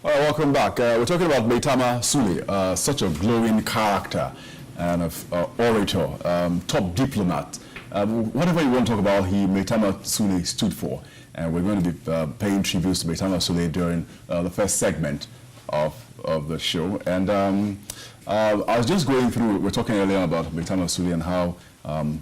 All right, welcome back. We're talking about Maitama Sule, such a glowing character and orator, top diplomat. Whatever you want to talk about, Maitama Sule stood for. And we're going to be paying tributes to Maitama Sule during the first segment of the show. And I was just going through, we're talking earlier about Maitama Sule and how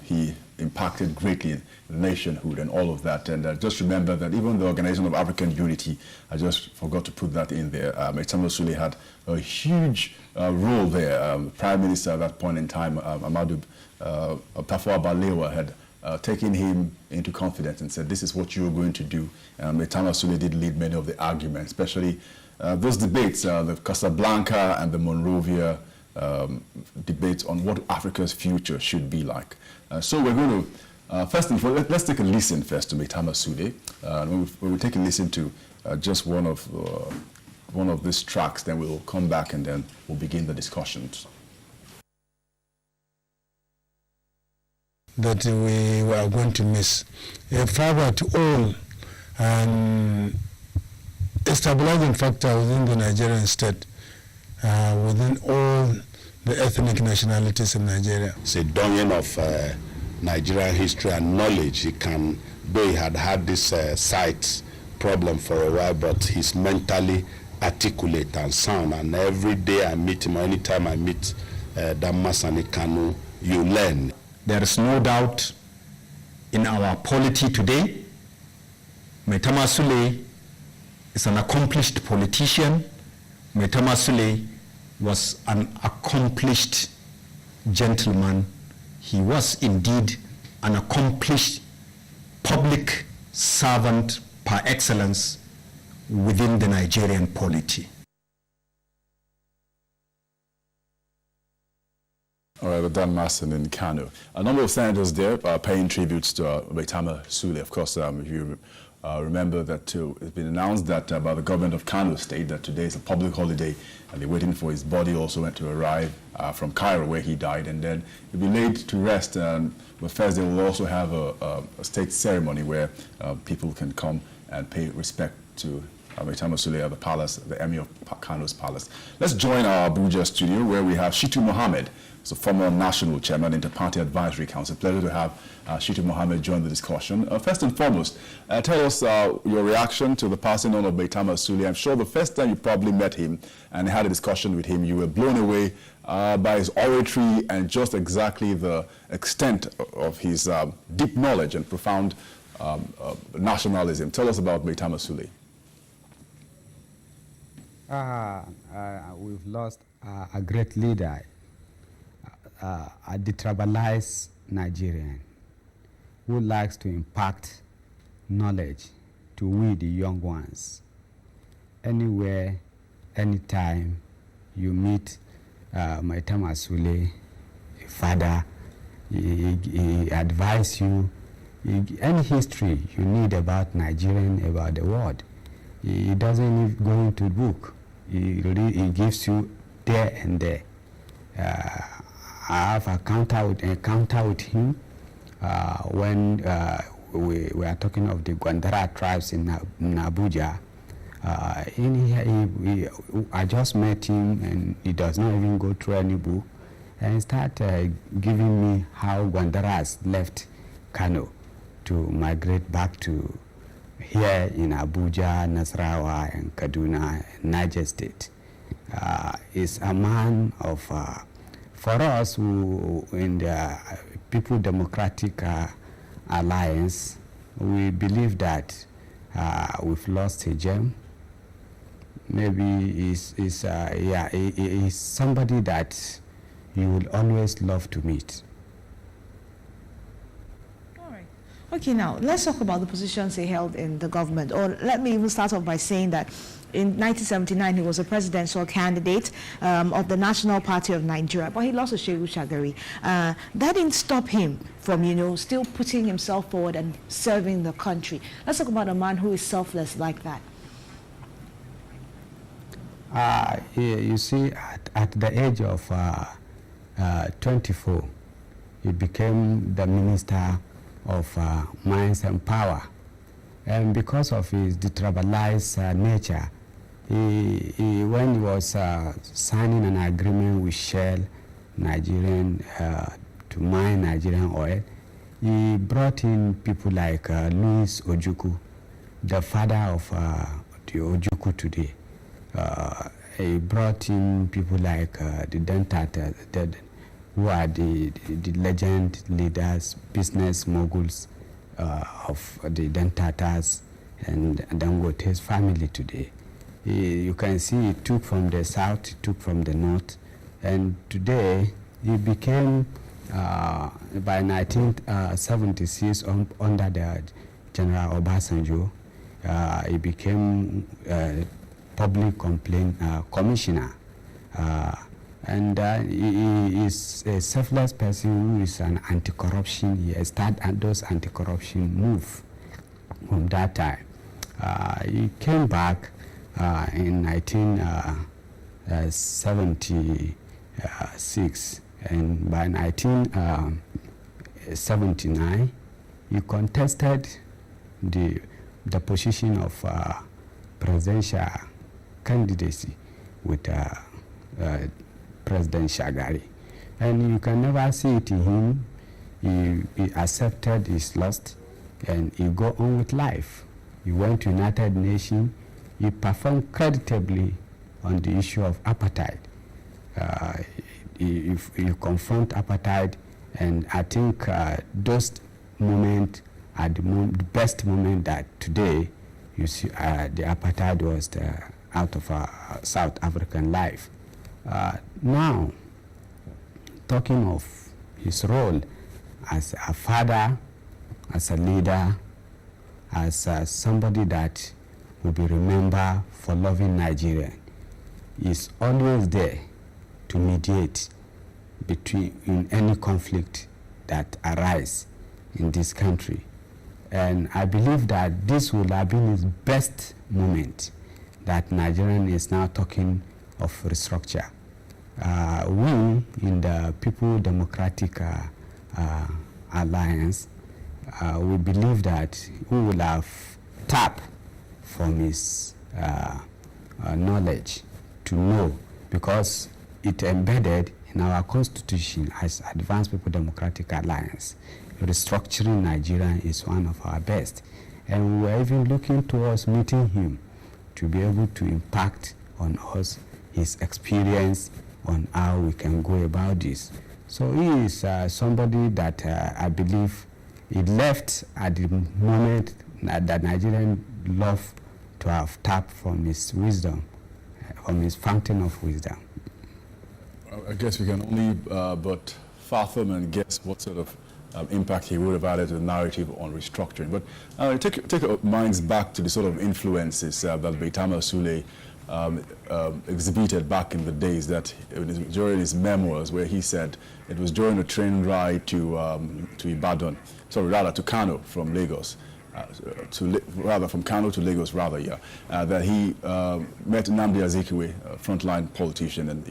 he impacted greatly the nationhood and all of that. And just remember that even the Organization of African Unity, I just forgot to put that in there. Maitama Sule had a huge role there. Prime Minister at that point in time, Amadou Tafawa Balewa, had taken him into confidence and said, this is what you're going to do. Maitama Sule did lead many of the arguments, especially those debates, the Casablanca and the Monrovia debates on what Africa's future should be like. So we're going to, first and foremost, let's take a listen first to Maitama Sule. When we take a listen to just one of these tracks, then we'll come back and then we'll begin the discussions. That we are going to miss. A fiber to all and a stabilizing factor within the Nigerian state, within all the ethnic nationalities in Nigeria. It's a dawning of Nigerian history and knowledge. Though he had this sight problem for a while, but he's mentally articulate and sound. And every day I meet him, or anytime I meet Damasani Kanu, you learn. There is no doubt in our polity today, Maitama Sule is an accomplished politician. Maitama Sule was an accomplished gentleman. He was indeed an accomplished public servant par excellence within the Nigerian polity. All right, Dan Masson in Kano. A number of senators there paying tributes to Maitama Sule. Of course, if you remember that it's been announced that by the government of Kano State that today is a public holiday and they're waiting for his body also to arrive from Cairo where he died, and then he'll be laid to rest. But first they will also have a state ceremony where people can come and pay respect to Maitama Sule at the palace, the Emir of Kano's palace. Let's join our Abuja studio where we have Shitu Mohammed, the former national chairman, Inter-Party Advisory Council. Pleasure to have Shitu Mohammed join the discussion. First and foremost, tell us your reaction to the passing on of Maitama Sule. I'm sure the first time you probably met him and had a discussion with him, you were blown away by his oratory and just exactly the extent of his deep knowledge and profound nationalism. Tell us about Maitama Sule. We've lost a great leader, a detribalized Nigerian who likes to impart knowledge to we the young ones. Anywhere, anytime you meet Maitama Sule, a father, he advises you any history you need about Nigerian, about the world. He doesn't even go into book. He gives you there and there. I have encounter with him when we are talking of the Gwandara tribes in Abuja. I just met him and he does not even go through any book, and he started giving me how Gwandaras left Kano to migrate back to here in Abuja, Nasarawa, and Kaduna, Niger State. Is a man of, for us who in the People Democratic Alliance, we believe that we've lost a gem. Maybe he's somebody that you will always love to meet. Okay, now let's talk about the positions he held in the government. Or let me even start off by saying that in 1979 he was a presidential candidate of the National Party of Nigeria, but he lost to Shehu Shagari. That didn't stop him from, still putting himself forward and serving the country. Let's talk about a man who is selfless like that. You see, at the age of 24, he became the Minister of Mines and Power. And because of his detribalized nature, When he was signing an agreement with Shell Nigerian to mine Nigerian oil, he brought in people like Louis Ojukwu, the father of the Ojukwu today. He brought in people like the Dentata, who are the legend leaders, business moguls of the Dentatas and Dangote's family today. You can see he took from the south, he took from the north, and today he became, by 1976, under the General Obasanjo, he became public complaint commissioner. And he is a selfless person who is an anti-corruption. He has started those anti-corruption moves from that time. He came back in 1976, and by 1979, he contested the position of presidential candidacy with President Shagari. And you can never see it in him. He accepted his loss and he go on with life. He went to United Nations. He performed creditably on the issue of apartheid. He confront apartheid, and I think those moments are the best moment that today you see the apartheid was out of South African life. Now, talking of his role as a father, as a leader, as somebody that will be remembered for loving Nigeria, is always there to mediate in any conflict that arises in this country. And I believe that this will have been his best moment that Nigerian is now talking of restructure. We in the People Democratic Alliance, we believe that we will have tapped from his knowledge to know, because it embedded in our constitution as Advanced People Democratic Alliance. Restructuring Nigeria is one of our best, and we are even looking towards meeting him to be able to impact on us his experience on how we can go about this. So he is somebody that I believe he left at the moment that Nigerians love to have tapped from his wisdom, from his fountain of wisdom. I guess we can only but fathom and guess what sort of impact he would have added to the narrative on restructuring. But take our minds back to the sort of influences that Maitama Sule exhibited back in the days, that during his memoirs, where he said it was during a train ride to Ibadan, sorry, rather to Kano from Lagos, from Kano to Lagos, that he met Nnamdi Azikiwe, a frontline politician, and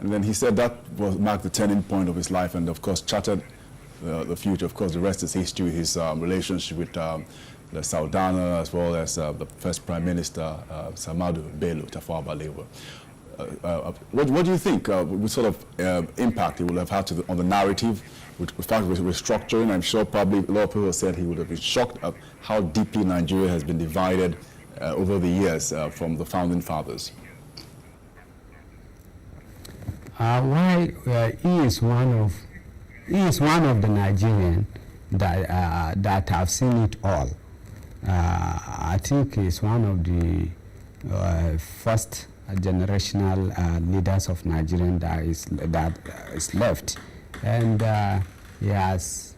and then he said that marked the turning point of his life, and of course charted the future. Of course, the rest is history. His relationship with the Saudana, as well as the first Prime Minister, Samadu Bello Tafawa Balewa. What do you think? What sort of impact it would have had on the narrative with restructuring? I'm sure probably a lot of people said he would have been shocked at how deeply Nigeria has been divided over the years from the founding fathers. He is one of the Nigerians that have seen it all. I think he's one of the first generational leaders of Nigerian that is left, and he has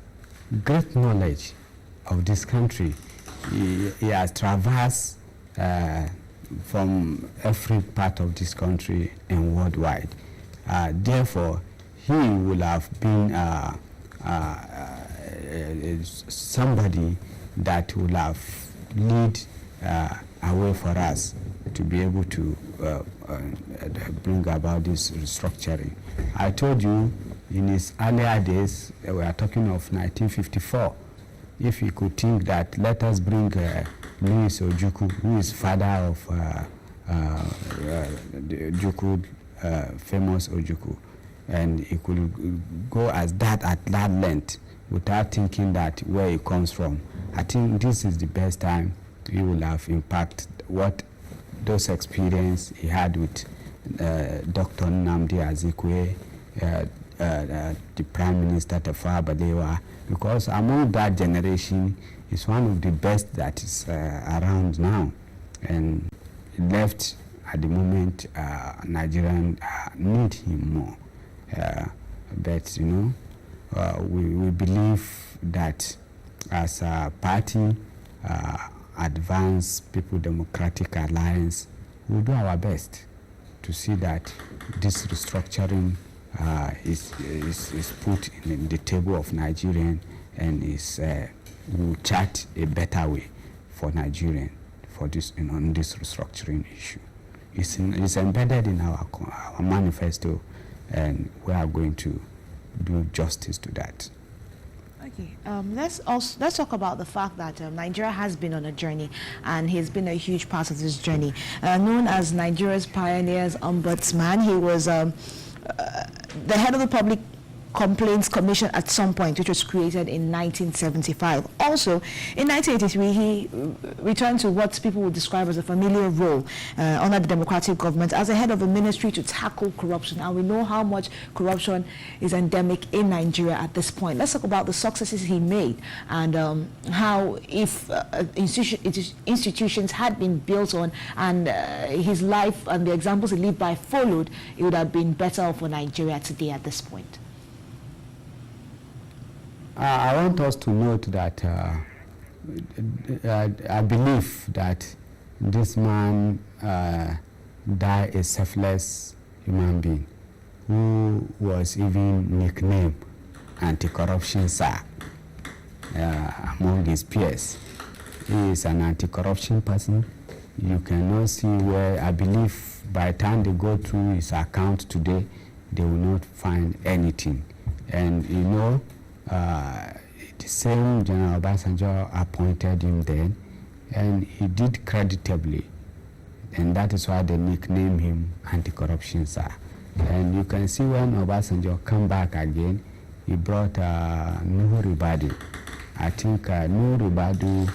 great knowledge of this country. He has traversed from every part of this country and worldwide. Therefore, he will have been somebody that will have lead a way for us to be able to bring about this restructuring. I told you in his earlier days, we are talking of 1954, if he could think that let us bring Louis Ojukwu, who is father of the Ojukwu, famous Ojukwu, and he could go as that at that length without thinking that where he comes from. I think this is the best time he will have impact what those experience he had with Dr. Nnamdi Azikiwe, the Prime Minister Tafawa Balewa, because among that generation is one of the best that is around now, and left at the moment. Nigerians need him more, but you know, we believe that as a party, Advanced People Democratic Alliance, we'll do our best to see that this restructuring is put in the table of Nigerian, and will chart a better way for Nigerian for this, on this restructuring issue. It's embedded in our manifesto, and we are going to do justice to that. Okay, let's talk about the fact that Nigeria has been on a journey, and he's been a huge part of this journey. Known as Nigeria's Pioneers Ombudsman, he was the head of the Public Complaints Commission at some point, which was created in 1975. Also, in 1983, he returned to what people would describe as a familiar role under the democratic government as a head of a ministry to tackle corruption. And we know how much corruption is endemic in Nigeria at this point. Let's talk about the successes he made, and how, if institutions had been built on, and his life and the examples he lived by followed, it would have been better for Nigeria today at this point. I want us to note that I believe that this man died a selfless human being who was even nicknamed Anti-Corruption Sir among his peers. He is an anti-corruption person. You cannot see where, I believe by the time they go through his account today, they will not find anything. And you know, the same General Obasanjo appointed him then, and he did creditably, and that is why they nicknamed him Anti-Corruption Sir. And you can see when Obasanjo come back again, he brought Nuhu Ribadu. I think Nuhu Ribadu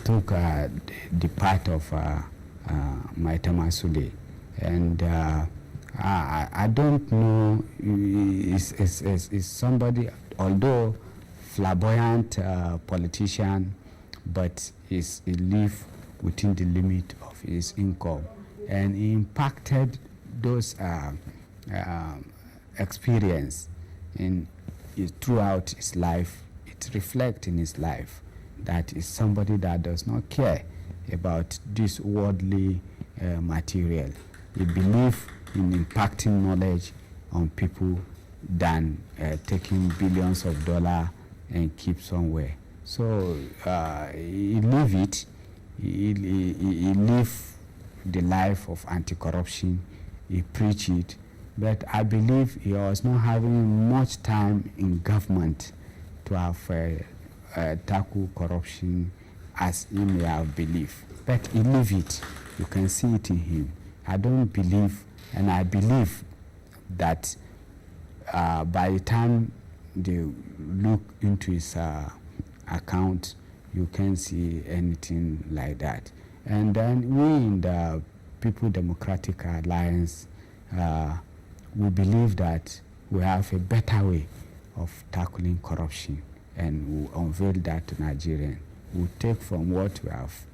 took the part of Maitama Sule, and I don't know, is somebody, although flamboyant politician, but he lived within the limit of his income, and he impacted those experience throughout his life. It reflects in his life that is somebody that does not care about this worldly material. He believes in impacting knowledge on people than taking billions of dollars and keep somewhere. So he lived it. He lived the life of anti-corruption. He preached it. But I believe he was not having much time in government to have tackle corruption as he may have believed. But he lived it. You can see it in him. I don't believe, and I believe that by the time they look into his account, you can't see anything like that. And then we in the People Democratic Alliance, we believe that we have a better way of tackling corruption, and we'll unveil that to Nigerians. We'll take from what we have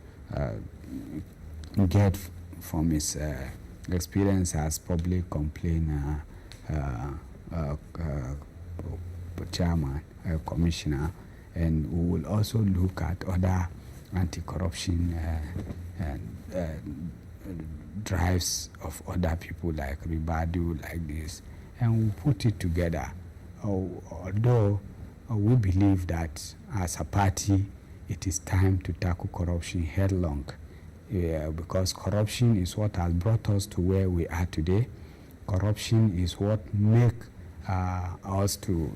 get from his experience as public complaint chairman, commissioner, and we will also look at other anti-corruption drives of other people like Ribadu, like this, and we'll put it together. Although we believe that as a party, it is time to tackle corruption headlong, because corruption is what has brought us to where we are today. Corruption is what make us to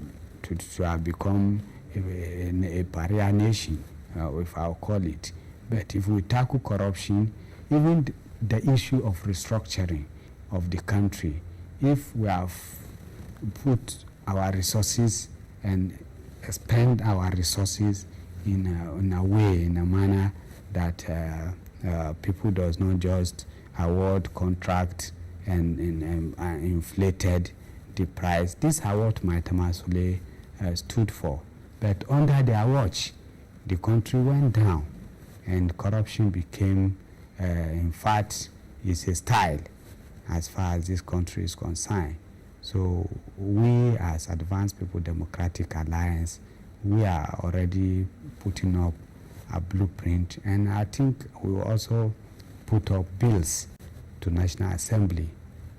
have become a pariah nation, if I'll call it. But if we tackle corruption, even the issue of restructuring of the country, if we have put our resources and spend our resources in a way, in a manner that people does not just award contract and inflated the price. These are what Maitama Sule stood for. But under their watch, the country went down and corruption became, in fact, is a style as far as this country is concerned. So we as Advanced People Democratic Alliance, we are already putting up a blueprint, and I think we will also put up bills to National Assembly.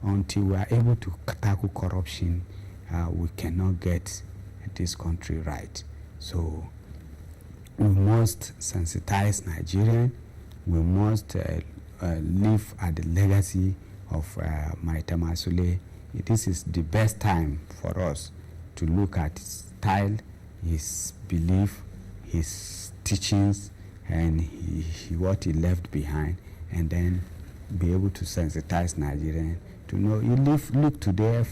Until we are able to tackle corruption, we cannot get this country right. So we must sensitize Nigerians. We must live at the legacy of Maitama Sule. This is the best time for us to look at his style, his belief, his teachings, and what he left behind, and then be able to sensitize Nigerians to know. You look today,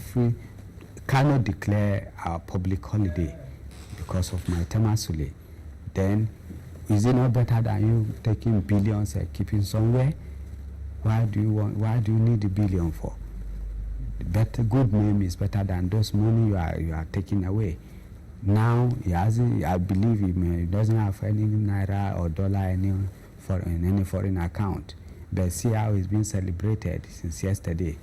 cannot declare a public holiday because of Maitama Sule. Then is it not better than you taking billions and keeping somewhere? Why do you need the billion for? Better good name is better than those money you are taking away. Now I believe he doesn't have any naira or dollar in any foreign account. But see how it's been celebrated since yesterday.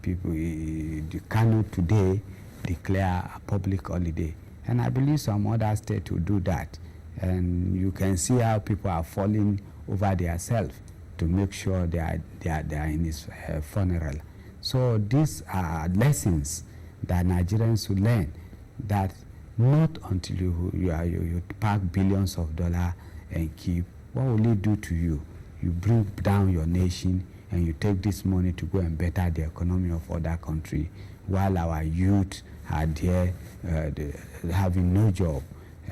People, the Kano today declare a public holiday, and I believe some other states will do that. And you can see how people are falling over themselves to make sure they are in his funeral. So these are lessons that Nigerians will learn, that not until you pack billions of dollars and keep, what will it do to you? You bring down your nation and you take this money to go and better the economy of other countries, while our youth are there having no job,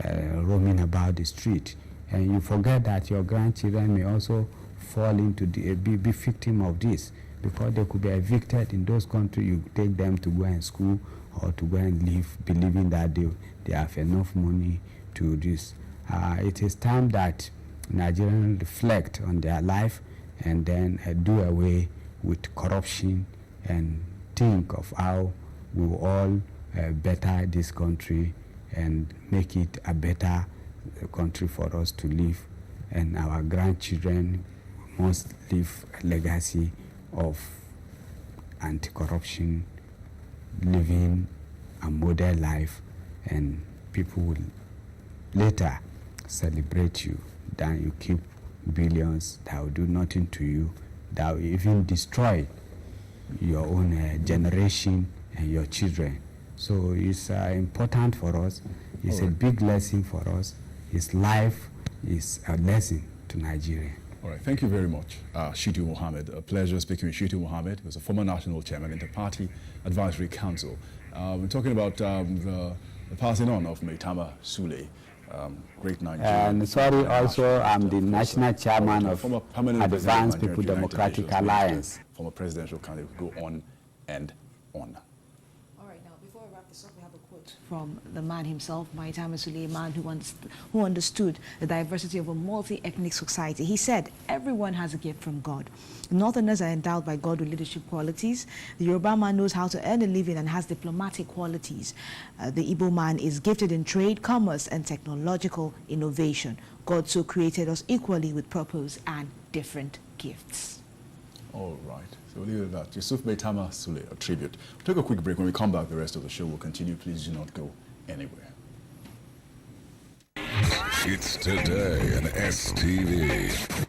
roaming about the street. And you forget that your grandchildren may also fall into be victim of this, because they could be evicted in those countries. You take them to go and school or to go and live, believing that they have enough money to this. It is time that Nigerians reflect on their life and then do away with corruption and think of how we will all better this country and make it a better country for us to live. And our grandchildren must leave a legacy of anti-corruption, living a model life, and people will later celebrate you than you keep billions that will do nothing to you, that will even destroy your own generation and your children. So it's important for us. It's a big lesson for us. His life is a lesson to Nigeria. All right, thank you very much, Shitu Mohammed. A pleasure speaking with Shitu Mohammed, who's a former national chairman, Inter-Party Advisory Council. We're talking about the passing on of Maitama Sule, great Nigerian. And sorry, also I'm the national chairman of Advanced People Democratic Alliance. Former presidential candidate, go on and on. From the man himself, Maitama Sule, a man who understood the diversity of a multi-ethnic society. He said, everyone has a gift from God. Northerners are endowed by God with leadership qualities. The Yoruba man knows how to earn a living and has diplomatic qualities. The Igbo man is gifted in trade, commerce, and technological innovation. God so created us equally with purpose and different gifts. All right. So we'll leave it at that. Yusuf Maitama Sule, a tribute. We'll take a quick break. When we come back, the rest of the show will continue. Please do not go anywhere. It's Today in STV.